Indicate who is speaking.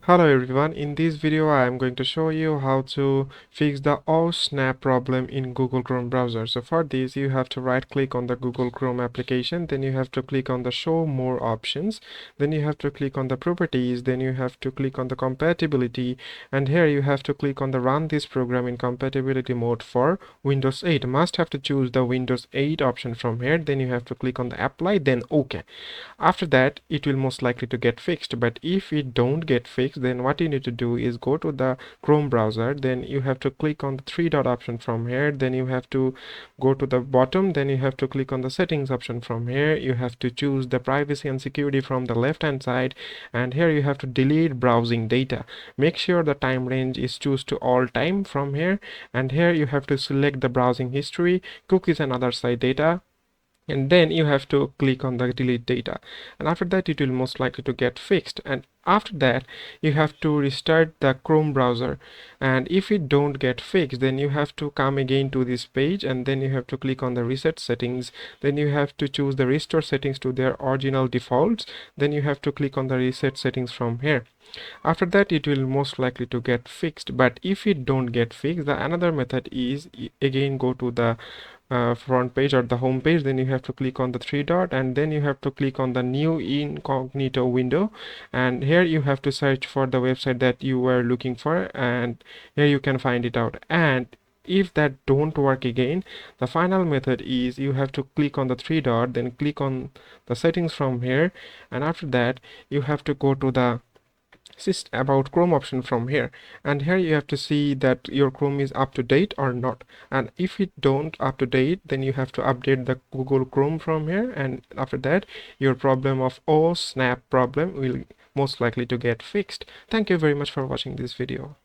Speaker 1: Hello everyone, in this video I am going to show you how to fix the snap problem in Google Chrome browser. So for this you have to right click on the Google Chrome application, then you have to click on the show more options, then you have to click on the properties, then you have to click on the compatibility, and here you have to click on the run this program in compatibility mode for Windows 8. Must have to choose the Windows 8 option from here, then you have to click on the apply, then OK. After that it will most likely to get fixed, but if it don't get fixed, then what you need to do is go to the Chrome browser, then you have to click on the three dot option from here, then you have to go to the bottom, then you have to click on the settings option from here, you have to choose the privacy and security from the left hand side, and here you have to delete browsing data. Make sure the time range is choose to all time from here, and here you have to select the browsing history, cookies and other site data, and then you have to click on the delete data, and after that it will most likely to get fixed. And after that you have to restart the Chrome browser, and if it don't get fixed, then you have to come again to this page, and then you have to click on the reset settings, then you have to choose the restore settings to their original defaults, then you have to click on the reset settings from here. After that it will most likely to get fixed. But if it don't get fixed, the another method is again go to the front page or the home page, then you have to click on the three dot, and then you have to click on the new incognito window, and here you have to search for the website that you were looking for, and here you can find it out. And if that don't work again, the final method is you have to click on the three dot, then click on the settings from here, and after that you have to go to the about Chrome option from here, and here you have to see that your Chrome is up to date or not. And if it don't up to date, then you have to update the Google Chrome from here, and after that your problem of snap problem will most likely to get fixed. Thank you very much for watching this video.